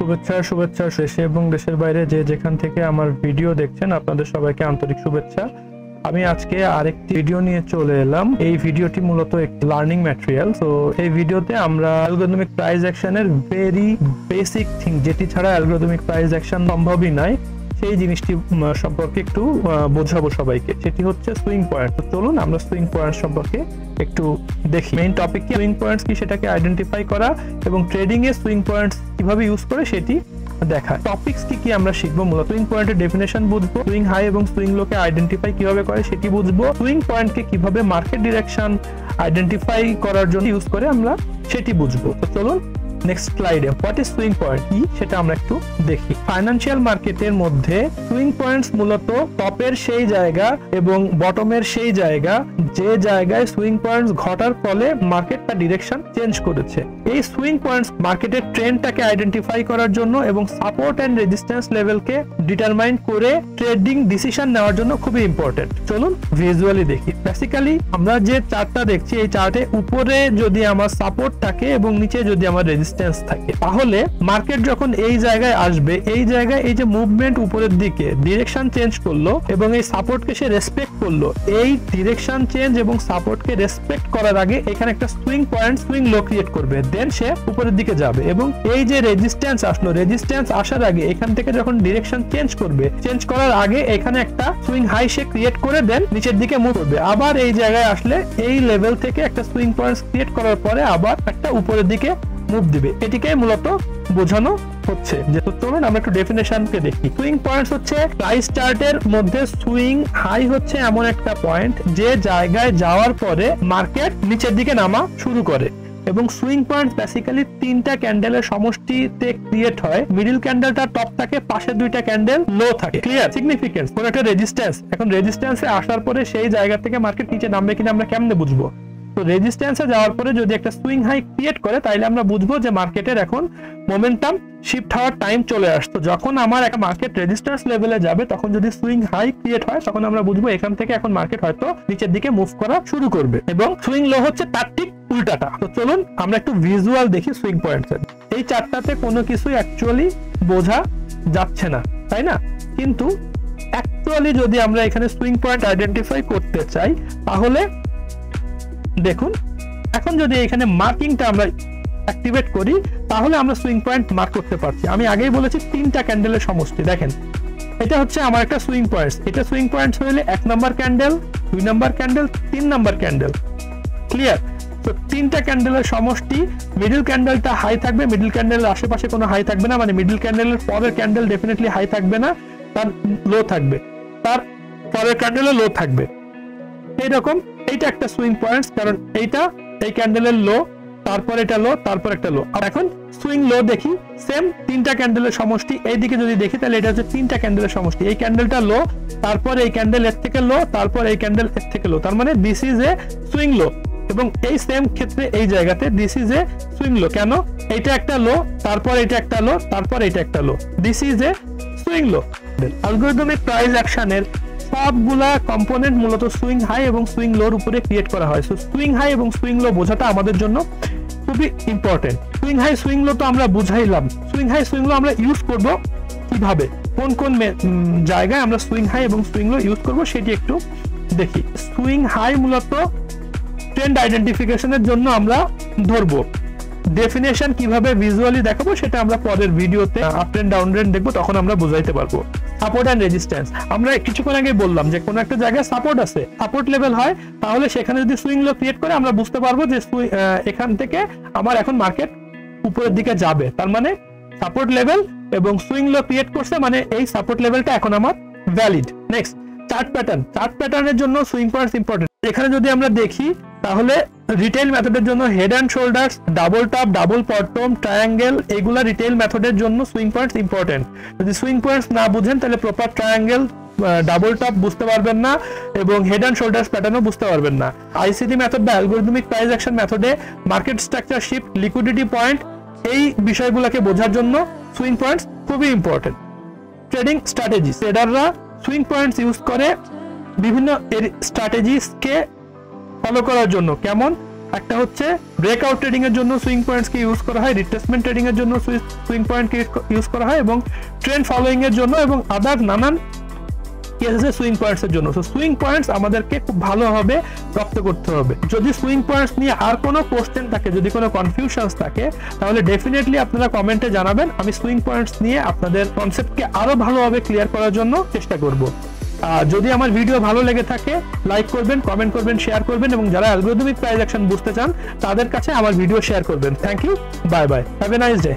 শুভেচ্ছা দেশে এবং দেশের বাইরে যে যেখান থেকে আমার ভিডিও দেখছেন আপনাদের সবাইকে আন্তরিক শুভেচ্ছা। আমি আজকে আরেকটি ভিডিও নিয়ে চলে এলাম। এই ভিডিওটি মূলত একটি লার্নিং ম্যাটেরিয়াল। তো এই ভিডিওতে আমরা অ্যালগরিদমিক প্রাইস অ্যাকশনের ভেরি বেসিক থিং, যেটি ছাড়া অ্যালগরিদমিক প্রাইস অ্যাকশন সম্ভবই নয়, সেই জিনিসটি সম্পর্কে একটু বোঝাবো সবাইকে। সেটি হচ্ছে সুইং পয়েন্ট। তো চলুন আমরা সুইং পয়েন্ট সম্পর্কে একটু দেখি। মেইন টপিক কি, সুইং পয়েন্টস কি সেটাকে আইডেন্টিফাই করা এবং ট্রেডিং এ সুইং পয়েন্টস কিভাবে ইউজ করে সেটি দেখা। টপিকস কি আমরা শিখবো মূলত। সুইং পয়েন্টের ডেফিনেশন বুঝবো, সুইং হাই এবং সুইং লো কে আইডেন্টিফাই কিভাবে করে সেটি বুঝবো, সুইং পয়েন্টকে কিভাবে মার্কেট ডিরেকশন আইডেন্টিফাই করার জন্য ইউজ করে আমরা সেটি বুঝবো। তো চলুন নেক্সট স্লাইডে হোয়াট ইজ সুইং পয়েন্ট কি সেটা আমরা একটু দেখি। ফাইন্যান্সিয়াল মার্কেটের মধ্যে সুইং পয়েন্টস মূলত টপের সেই জায়গা এবং বটমের সেই জায়গা যে জায়গায় সুইং পয়েন্টস ঘটার ফলে মার্কেটটা ডিরেকশন চেঞ্জ করেছে। এই সুইং পয়েন্টস মার্কেটের ট্রেন্ডটাকে আইডেন্টিফাই করার জন্য এবং সাপোর্ট এন্ড রেজিস্ট্যান্স লেভেলকে ডিটারমাইন করে ট্রেডিং ডিসিশন নেওয়ার জন্য খুবই ইম্পর্টেন্ট। চলুন ভিজুয়ালি দেখি। বেসিক্যালি আমরা যে চার্টটা দেখছি, এই চার্টে উপরে যদি আমার সাপোর্ট থাকে এবং নিচে যদি আমার রেজিস্ট্যান্স থাকে, তাহলে মার্কেট যখন এই জায়গায় আসবে, এই জায়গায় এই যে মুভমেন্ট উপরের দিকে ডিরেকশন চেঞ্জ করলো এবং এই সাপোর্টকে সে রেসপেক্ট করলো, এই ডিরেকশন চেঞ্জ এবং সাপোর্টকে রেসপেক্ট করার আগে এখানে একটা সুইং পয়েন্ট, সুইং লো ক্রিয়েট করবে, দেন সে উপরের দিকে যাবে। এবং এই যে রেজিস্ট্যান্স আসলো, রেজিস্ট্যান্স আসার আগে এখান থেকে যখন ডিরেকশন চেঞ্জ করবে, চেঞ্জ করার আগে এখানে একটা সুইং হাই সে ক্রিয়েট করে দেন নিচের দিকে মুভ করবে। আবার এই জায়গায় আসলে এই লেভেল থেকে একটা সুইং পয়েন্ট ক্রিয়েট করার পরে আবার একটা উপরের দিকে মুভ দিবে। এটিকে মূলত বোঝানো হচ্ছে। যে চলুন আমরা একটু ডেফিনেশনকে দেখি। সুইং পয়েন্টস হচ্ছে প্রাইস চার্টের মধ্যে সুইং হাই হচ্ছে এমন একটা পয়েন্ট যে জায়গায় যাওয়ার পরে মার্কেট নিচের দিকে নামা শুরু করে। এবং সুইং পয়েন্ট বেসিক্যালি তিনটা ক্যান্ডেলের সমষ্টিতে ক্রিয়েট হয়। মিডল ক্যান্ডেলটা টপ থাকে, পাশে দুইটা ক্যান্ডেল লো থাকে। ক্লিয়ার? সিগনিফিকেন্স কোন একটা রেজিস্ট্যান্স, এখন রেজিস্ট্যান্সে আসার পরে সেই জায়গা থেকে মার্কেট নিচে নামবে কিনা আমরা কেমনে বুঝবো? তো রেজিস্ট্যান্সে যাওয়ার পরে যদি একটা সুইং হাই ক্রিয়েট করে, তাইলে আমরা বুঝবো যে মার্কেটের এখন মোমেন্টাম শিফট হওয়ার টাইম চলে আসতো। যখন আমার একটা মার্কেট রেজিস্ট্যান্স লেভেলে যাবে, তখন যদি সুইং হাই ক্রিয়েট হয়, তখন আমরা বুঝবো এখান থেকে এখন মার্কেট হয়তো নিচের দিকে মুভ করা শুরু করবে। এবং সুইং লো হচ্ছে তার ঠিক উল্টাটা। তো চলুন আমরা একটু ভিজুয়াল দেখি সুইং পয়েন্টস। এই চার্টটাতে কোনো কিছুই অ্যাকচুয়ালি বোঝা যাচ্ছে না, তাই না? কিন্তু অ্যাকচুয়ালি যদি আমরা এখানে সুইং পয়েন্ট আইডেন্টিফাই করতে চাই, তাহলে দেখুন এখন যদি এখানে মার্কিংটা আমরা অ্যাক্টিভেট করি, তাহলে আমরা সুইং পয়েন্ট মার্ক করতে পারছি। আমি আগেই বলেছি তিনটা ক্যান্ডেলের সমষ্টি। দেখেন এটা হচ্ছে আমার একটা সুইং পয়েন্টস। এটা সুইং পয়েন্টস হইলে 1 number candle, 2 number candle, 3 number candle. Clear? তো তিনটা ক্যান্ডেলের সমষ্টি। মিডল ক্যান্ডেলটা হাই থাকবে, মিডল ক্যান্ডেলের আশেপাশে কোনো হাই থাকবে না, মানে মিডল ক্যান্ডেলের পরের ক্যান্ডেল ডেফিনেটলি হাই থাকবে না, তার লো থাকবে, তার পরের ক্যান্ডেলে লো থাকবে। এইরকম এইটা একটা সুইং পয়েন্টস, কারণ এইটা এই ক্যান্ডেলের লো, তারপর এটা লো, তারপর একটা লো। আর এখন সুইং লো দেখি, সেম তিনটা ক্যান্ডেলের সমষ্টি। এইদিকে যদি দেখি তাহলে এটা হচ্ছে তিনটা ক্যান্ডেলের সমষ্টি। এই ক্যান্ডেলটা লো, তারপর এই ক্যান্ডেল এর থেকে লো, তারপর এই ক্যান্ডেল এর থেকে লো। তার মানে দিস ইজ এ সুইং লো। এবং এই সেম ক্ষেত্রে এই জায়গাতে দিস ইজ এ সুইং লো। কেন? এইটা একটা লো, তারপর এটা একটা লো, তারপর এটা একটা low. This is a swing low. Algorithmic price অ্যাকশনের সবগুলা কম্পোনেন্ট মূলত সুইং হাই এবং সুইং লোর উপরে ক্রিয়েট করা হয়। সো সুইং হাই এবং সুইং লো বোঝাটা আমাদের জন্য খুবই important. Swing high swing low তো আমরা বুঝাইলাম, সুইং হাই সুইং লো আমরা ইউজ করব কিভাবে, কোন কোন জায়গায় আমরা সুইং হাই এবং সুইং লো ইউজ করব সেটি একটু দেখি। সুইং হাই মূলত ট্রেন্ড আইডেন্টিফিকেশনের জন্য আমরা ধরবো। ডেফিনেশন কিভাবে ভিজুয়ালি দেখাবো সেটা আমরা পরের ভিডিওতে আপ ট্রেন্ড ডাউন ট্রেন্ড দেখবো, তখন আমরা বুঝাইতে পারবো। সাপোর্ট এন্ড রেজিস্ট্যান্স আমরা কিছুক্ষণ আগে বললাম যে কোনো একটা জায়গায় সাপোর্ট আছে, সাপোর্ট লেভেল হয়, তাহলে সেখানে যদি সুইং লো ক্রিয়েট করে আমরা বুঝতে পারবো যে এখান থেকে আমার এখন মার্কেট উপরের দিকে যাবে। তার মানে সাপোর্ট লেভেল এবং সুইং লো ক্রিয়েট করছে, মানে এই সাপোর্ট লেভেলটা এখন আমার valid. Next chart pattern. Chart প্যাটার্নের জন্য সুইং পয়েন্টস ইম্পর্টেন্ট। এখানে যদি আমরা দেখি তাহলে রিটেল মেথডের জন্য head and shoulders, double top, double bottom, triangle, এগুলা রিটেল মেথডের জন্য সুইং পয়েন্টস ইম্পর্টেন্ট। যদি সুইং পয়েন্টস না বুঝেন তাহলে প্রপার ট্রায়াঙ্গেল, ডাবল টপ বুঝতে পারবেন না এবং হেড অ্যান্ড শোল্ডার্স প্যাটার্নও বুঝতে পারবেন না। আইসিটি মেথড বা অ্যালগরিদমিক প্রাইস অ্যাকশন মেথডে market structure shift, liquidity point, এই বিষয়গুলোকে বোঝার জন্য সুইং পয়েন্টস খুবই ইম্পর্টেন্ট। ট্রেডিং স্ট্র্যাটেজি, ট্রেডাররা সুইং পয়েন্টস ইউজ করে বিভিন্ন স্ট্র্যাটেজিসকে ফলো করার জন্য। কেমন? একটা হচ্ছে ব্রেকআউট ট্রেডিং এর জন্য সুইং পয়েন্টস কে ইউজ করা হয়, রিট্রেসমেন্ট ট্রেডিং এর জন্য সুইং পয়েন্ট কে ইউজ করা হয়, এবং ট্রেন্ড ফলোইং এর জন্য এবং আদার নানান কেসে সুইং পয়েন্টস এর জন্য। সো সুইং পয়েন্টস আমাদেরকে খুব ভালোভাবে রপ্ত করতে হবে। যদি সুইং পয়েন্টস নিয়ে আর কোনো কোশ্চেন থাকে, যদি কোনো কনফিউশনস থাকে, তাহলে ডেফিনেটলি আপনারা কমেন্টে জানাবেন। আমি সুইং পয়েন্টস নিয়ে আপনাদের কনসেপ্টকে আরো ভালোভাবে ক্লিয়ার করার জন্য চেষ্টা করব। যদি আমার ভিডিও ভালো লেগে থাকে লাইক করবেন, কমেন্ট করবেন, শেয়ার করবেন, এবং যারা অ্যালগরিদমিক প্রাইস অ্যাকশন বুঝতে চান তাদের কাছে আমার ভিডিও শেয়ার করবেন। Thank you, bye bye, have a nice day.